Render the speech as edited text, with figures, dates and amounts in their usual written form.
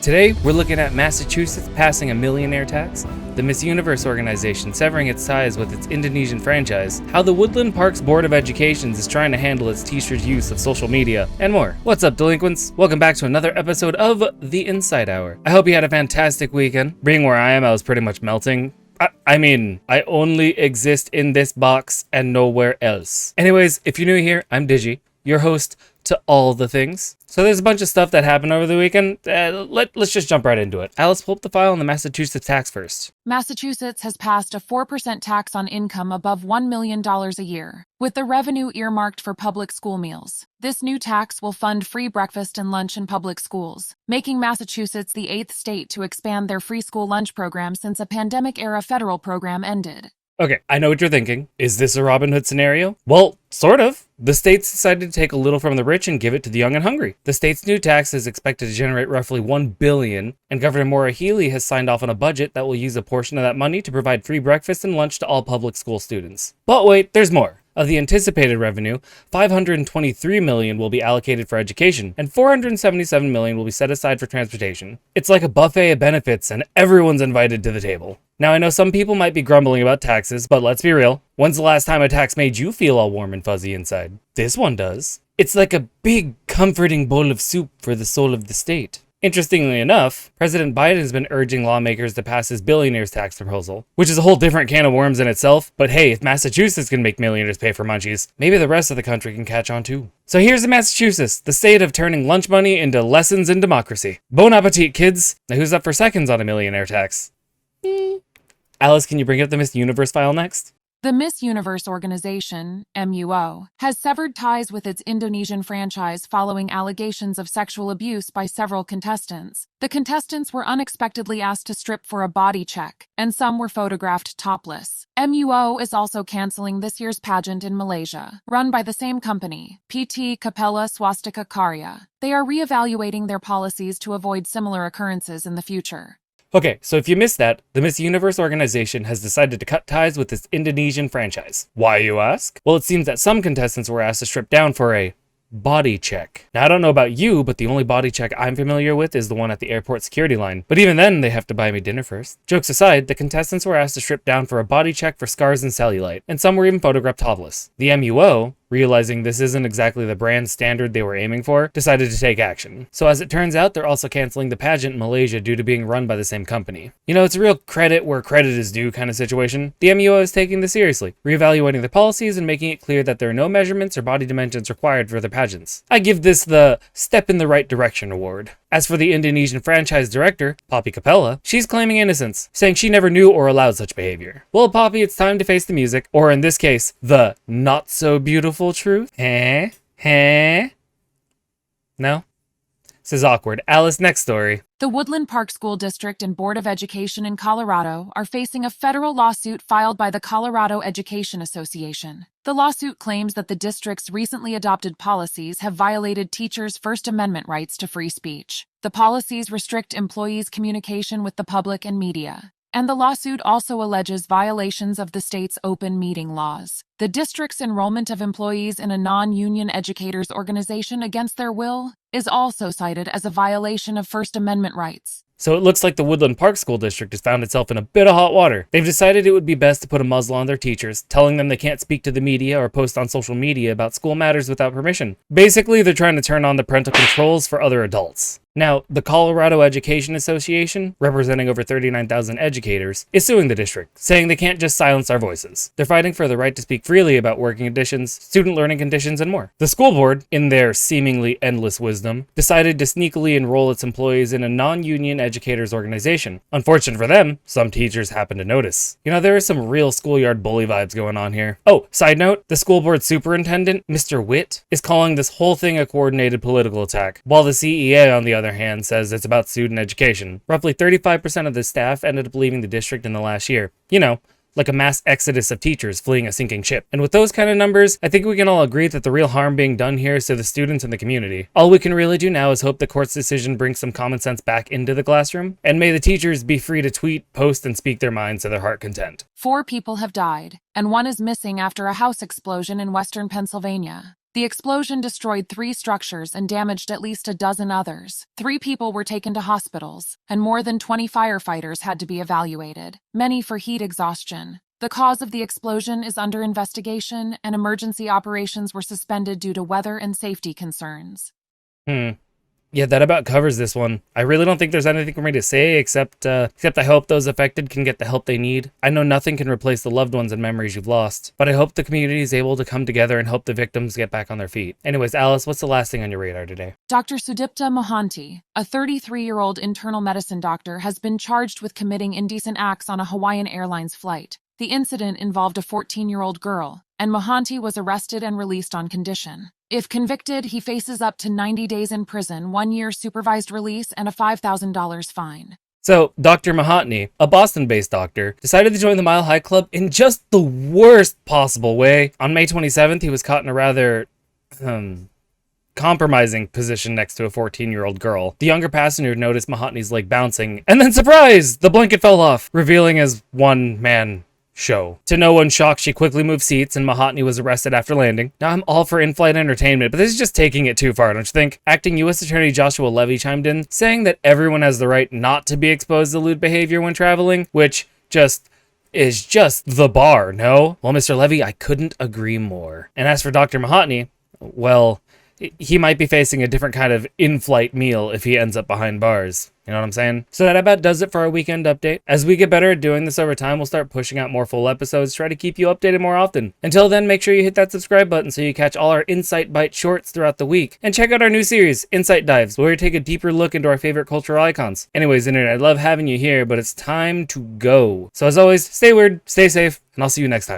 Today, we're looking at Massachusetts passing a millionaire tax, the Miss Universe organization severing its ties with its Indonesian franchise, how the Woodland Parks Board of Education is trying to handle its teachers' use of social media, and more. What's up, delinquents? Welcome back to another episode of The Insight Hour. I hope you had a fantastic weekend. Being where I am, I was pretty much melting. I mean, I only exist in this box and nowhere else. Anyways, if you're new here, I'm Digi, your host to all the things. So there's a bunch of stuff that happened over the weekend. Let's just jump right into it. Alice, pull up the file on the Massachusetts tax first. Massachusetts has passed a 4% tax on income above $1 million a year, with the revenue earmarked for public school meals. This new tax will fund free breakfast and lunch in public schools, making Massachusetts the 8th state to expand their free school lunch program since a pandemic-era federal program ended. Okay, I know what you're thinking. Is this a Robin Hood scenario? Well, sort of. The states decided to take a little from the rich and give it to the young and hungry. The state's new tax is expected to generate roughly $1 billion, and Governor Maura Healey has signed off on a budget that will use a portion of that money to provide free breakfast and lunch to all public school students. But wait, there's more. Of the anticipated revenue, $523 million will be allocated for education, and $477 million will be set aside for transportation. It's like a buffet of benefits, and everyone's invited to the table. Now, I know some people might be grumbling about taxes, but let's be real. When's the last time a tax made you feel all warm and fuzzy inside? This one does. It's like a big, comforting bowl of soup for the soul of the state. Interestingly enough, President Biden has been urging lawmakers to pass his billionaires tax proposal, which is a whole different can of worms in itself, but hey, if Massachusetts can make millionaires pay for munchies, maybe the rest of the country can catch on too. So here's to Massachusetts, the state of turning lunch money into lessons in democracy. Bon appetit, kids! Now who's up for seconds on a millionaire tax? Alice, can you bring up the Miss Universe file next? The Miss Universe organization, MUO, has severed ties with its Indonesian franchise following allegations of sexual abuse by several contestants. The contestants were unexpectedly asked to strip for a body check, and some were photographed topless. MUO is also canceling this year's pageant in Malaysia, run by the same company, PT Capella Swastika Karya. They are reevaluating their policies to avoid similar occurrences in the future. Okay, so if you missed that, the Miss Universe organization has decided to cut ties with its Indonesian franchise. Why, you ask? Well, it seems that some contestants were asked to strip down for a body check. Now, I don't know about you, but the only body check I'm familiar with is the one at the airport security line. But even then, they have to buy me dinner first. Jokes aside, the contestants were asked to strip down for a body check for scars and cellulite, and some were even photographed topless. The MUO, realizing this isn't exactly the brand standard they were aiming for, decided to take action. So as it turns out, they're also canceling the pageant in Malaysia due to being run by the same company. You know, it's a real credit where credit is due kind of situation. The MUO is taking this seriously, reevaluating their policies and making it clear that there are no measurements or body dimensions required for their pageants. I give this the Step in the Right Direction award. As for the Indonesian franchise director, Poppy Capella, she's claiming innocence, saying she never knew or allowed such behavior. Well, Poppy, it's time to face the music, or in this case, the not-so-beautiful truth. No? This is awkward. Alice, next story. The Woodland Parks School District and Board of Education in Colorado are facing a federal lawsuit filed by the Colorado Education Association. The lawsuit claims that the district's recently adopted policies have violated teachers' First Amendment rights to free speech. The policies restrict employees' communication with the public and media. And the lawsuit also alleges violations of the state's open meeting laws. The district's enrollment of employees in a non-union educators organization against their will is also cited as a violation of First Amendment rights. So it looks like the Woodland Parks School District has found itself in a bit of hot water. They've decided it would be best to put a muzzle on their teachers, telling them they can't speak to the media or post on social media about school matters without permission. Basically, they're trying to turn on the parental controls for other adults. Now, the Colorado Education Association, representing over 39,000 educators, is suing the district, saying they can't just silence our voices. They're fighting for the right to speak freely about working conditions, student learning conditions, and more. The school board, in their seemingly endless wisdom, decided to sneakily enroll its employees in a non-union educators organization. Unfortunate for them, some teachers happen to notice. You know, there are some real schoolyard bully vibes going on here. Oh, side note, the school board superintendent, Mr. Witt, is calling this whole thing a coordinated political attack, while the CEA, on the other hand, says it's about student education. Roughly 35% of the staff ended up leaving the district in the last year. You know, like a mass exodus of teachers fleeing a sinking ship. And with those kind of numbers, I think we can all agree that the real harm being done here is to the students and the community. All we can really do now is hope the court's decision brings some common sense back into the classroom, and may the teachers be free to tweet, post, and speak their minds to their heart content. 4 people have died, and 1 is missing after a house explosion in western Pennsylvania. The explosion destroyed 3 structures and damaged at least a dozen others. 3 people were taken to hospitals, and more than 20 firefighters had to be evaluated, many for heat exhaustion. The cause of the explosion is under investigation, and emergency operations were suspended due to weather and safety concerns. Yeah, that about covers this one. I really don't think there's anything for me to say except I hope those affected can get the help they need. I know nothing can replace the loved ones and memories you've lost, but I hope the community is able to come together and help the victims get back on their feet. Anyways, Alice, what's the last thing on your radar today? Dr. Sudipta Mohanty, a 33-year-old internal medicine doctor, has been charged with committing indecent acts on a Hawaiian Airlines flight. The incident involved a 14-year-old girl, and Mohanty was arrested and released on condition. If convicted, he faces up to 90 days in prison, 1 year supervised release, and a $5,000 fine. So, Dr. Mahatni, a Boston-based doctor, decided to join the Mile High Club in just the worst possible way. On May 27th, he was caught in a rather, compromising position next to a 14-year-old girl. The younger passenger noticed Mahatni's leg bouncing, and then surprise! The blanket fell off, revealing his one-man show. To no one's shock, she quickly moved seats and Mahatni was arrested after landing. Now, I'm all for in-flight entertainment, but this is just taking it too far, don't you think? Acting U.S. Attorney Joshua Levy chimed in, saying that everyone has the right not to be exposed to lewd behavior when traveling, which is just the bar, no? Well, Mr. Levy, I couldn't agree more. And as for Dr. Mahatni, well, he might be facing a different kind of in-flight meal if he ends up behind bars. You know what I'm saying? So that about does it for our weekend update. As we get better at doing this over time, we'll start pushing out more full episodes, try to keep you updated more often. Until then, make sure you hit that subscribe button so you catch all our Insight-bytes shorts throughout the week. And check out our new series, Insight Dives, where we take a deeper look into our favorite cultural icons. Anyways, Internet, I love having you here, but it's time to go. So as always, stay weird, stay safe, and I'll see you next time.